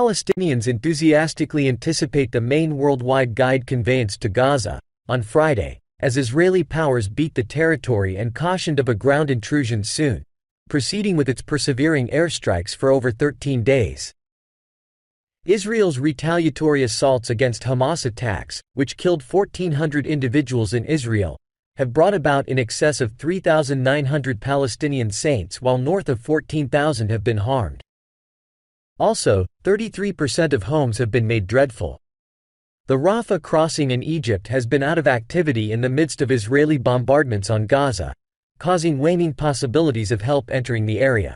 Palestinians enthusiastically anticipate the main worldwide guide conveyance to Gaza on Friday, as Israeli powers beat the territory and cautioned of a ground intrusion soon, proceeding with its persevering airstrikes for over 13 days. Israel's retaliatory assaults against Hamas attacks, which killed 1,400 individuals in Israel, have brought about in excess of 3,900 Palestinian saints, while north of 14,000 have been harmed. Also, 33% of homes have been made dreadful. The Rafah crossing in Egypt has been out of activity in the midst of Israeli bombardments on Gaza, causing waning possibilities of help entering the area.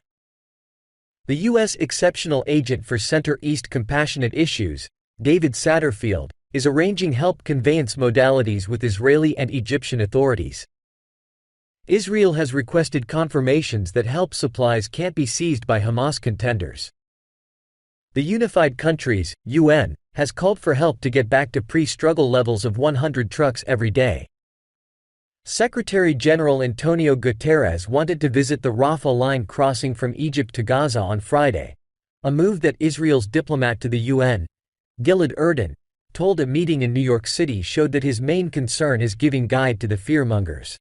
The U.S. Exceptional Agent for Center East Compassionate Issues, David Satterfield, is arranging help conveyance modalities with Israeli and Egyptian authorities. Israel has requested confirmations that help supplies can't be seized by Hamas contenders. The Unified Countries, UN, has called for help to get back to pre-struggle levels of 100 trucks every day. Secretary General Antonio Guterres wanted to visit the Rafah line crossing from Egypt to Gaza on Friday, a move that Israel's diplomat to the UN, Gilad Erdan, told a meeting in New York City showed that his main concern is giving guide to the fearmongers.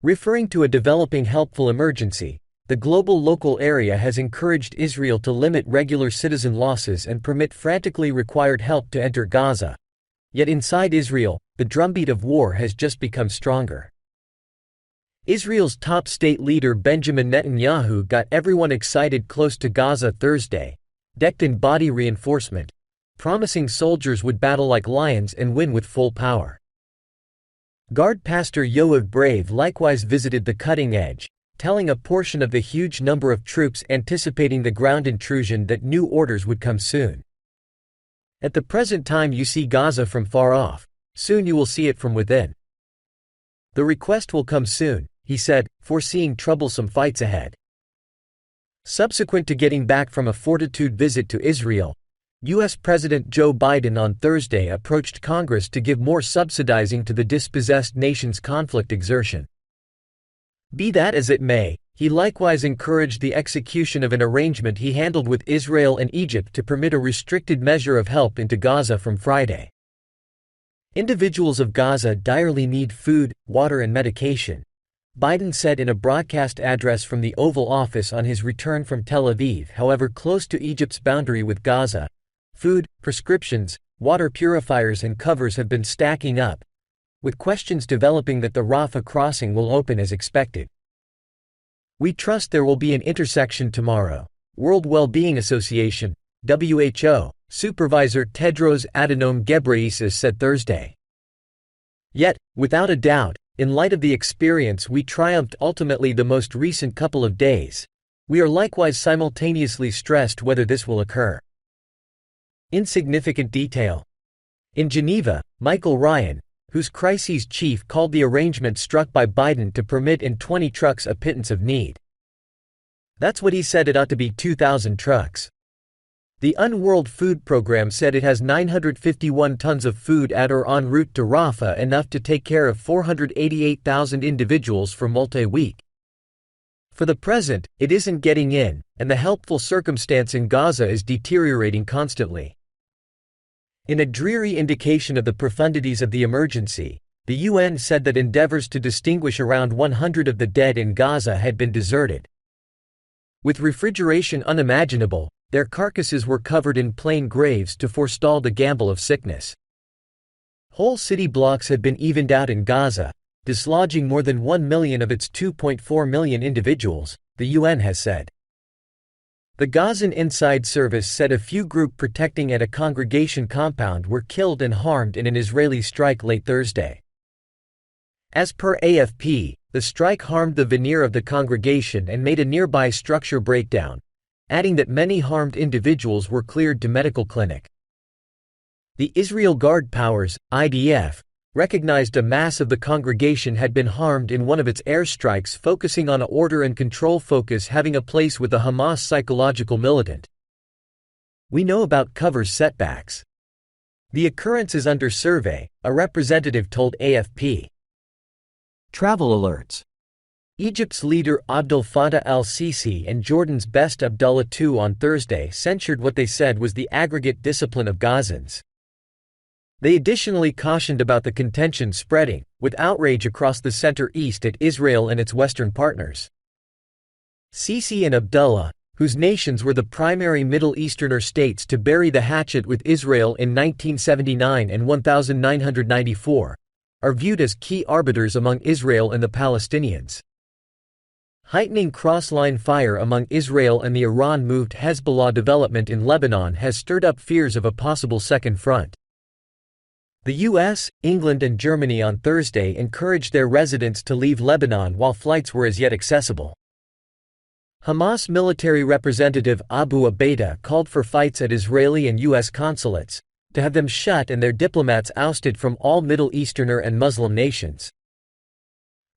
Referring to a developing helpful emergency, the global local area has encouraged Israel to limit regular citizen losses and permit frantically required help to enter Gaza. Yet inside Israel, the drumbeat of war has just become stronger. Israel's top state leader Benjamin Netanyahu got everyone excited close to Gaza Thursday, decked in body reinforcement, promising soldiers would battle like lions and win with full power. Guard Pastor Yoav Brave likewise visited the cutting edge, telling a portion of the huge number of troops anticipating the ground intrusion that new orders would come soon. At the present time you see Gaza from far off, soon you will see it from within. The request will come soon, he said, foreseeing troublesome fights ahead. Subsequent to getting back from a fortitude visit to Israel, U.S. President Joe Biden on Thursday approached Congress to give more subsidizing to the dispossessed nation's conflict exertion. Be that as it may, he likewise encouraged the execution of an arrangement he handled with Israel and Egypt to permit a restricted measure of help into Gaza from Friday. Individuals of Gaza direly need food, water and medication, Biden said in a broadcast address from the Oval Office on his return from Tel Aviv. However, close to Egypt's boundary with Gaza, food, prescriptions, water purifiers and covers have been stacking up, with questions developing that the Rafah crossing will open as expected. We trust there will be an intersection tomorrow, World Well-Being Association, WHO, Supervisor Tedros Adhanom Ghebreyesus said Thursday. Yet, without a doubt, in light of the experience we triumphed ultimately the most recent couple of days, we are likewise simultaneously stressed whether this will occur. Insignificant detail. In Geneva, Michael Ryan, whose crises chief called the arrangement struck by Biden to permit in 20 trucks a pittance of need. That's what he said, it ought to be 2,000 trucks. The UNWorld Food Program said it has 951 tons of food at or en route to Rafah, enough to take care of 488,000 individuals for multi-week. For the present, it isn't getting in, and the helpful circumstance in Gaza is deteriorating constantly. In a dreary indication of the profundities of the emergency, the UN said that endeavors to distinguish around 100 of the dead in Gaza had been deserted. With refrigeration unimaginable, their carcasses were covered in plain graves to forestall the gamble of sickness. Whole city blocks had been evened out in Gaza, dislodging more than 1 million of its 2.4 million individuals, the UN has said. The Gazan Inside Service said a few group protecting at a congregation compound were killed and harmed in an Israeli strike late Thursday. As per AFP, the strike harmed the veneer of the congregation and made a nearby structure break down, adding that many harmed individuals were cleared to medical clinic. The Israel Guard Powers, IDF, recognized a mass of the congregation had been harmed in one of its airstrikes, focusing on a order and control focus having a place with the Hamas psychological militant. We know about covers setbacks. The occurrence is under survey, a representative told AFP. Travel alerts. Egypt's leader Abdel Fattah al-Sisi and Jordan's best Abdullah II on Thursday censured what they said was the aggregate discipline of Gazans. They additionally cautioned about the contention spreading, with outrage across the Center East at Israel and its Western partners. Sisi and Abdullah, whose nations were the primary Middle Easterner states to bury the hatchet with Israel in 1979 and 1994, are viewed as key arbiters among Israel and the Palestinians. Heightening cross-line fire among Israel and the Iran-moved Hezbollah development in Lebanon has stirred up fears of a possible second front. The US, England and Germany on Thursday encouraged their residents to leave Lebanon while flights were as yet accessible. Hamas military representative Abu Abeda called for fights at Israeli and US consulates, to have them shut and their diplomats ousted from all Middle Easterner and Muslim nations.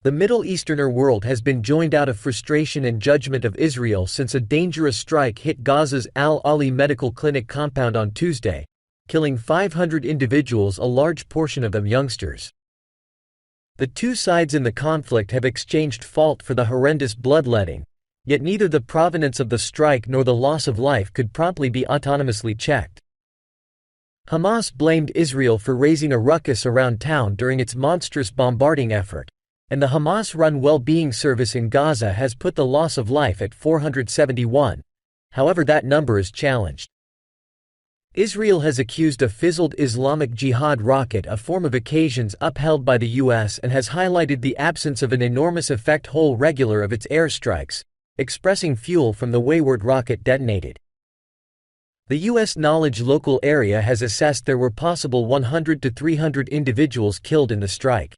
The Middle Easterner world has been joined out of frustration and judgment of Israel since a dangerous strike hit Gaza's Al-Ali Medical Clinic compound on Tuesday, killing 500 individuals, a large portion of them youngsters. The two sides in the conflict have exchanged fault for the horrendous bloodletting, yet neither the provenance of the strike nor the loss of life could promptly be autonomously checked. Hamas blamed Israel for raising a ruckus around town during its monstrous bombarding effort, and the Hamas-run well-being service in Gaza has put the loss of life at 471, however that number is challenged. Israel has accused a fizzled Islamic Jihad rocket, a form of occasions upheld by the US, and has highlighted the absence of an enormous effect hole regular of its airstrikes, expressing fuel from the wayward rocket detonated. The U.S. Knowledge local area has assessed there were possible 100 to 300 individuals killed in the strike.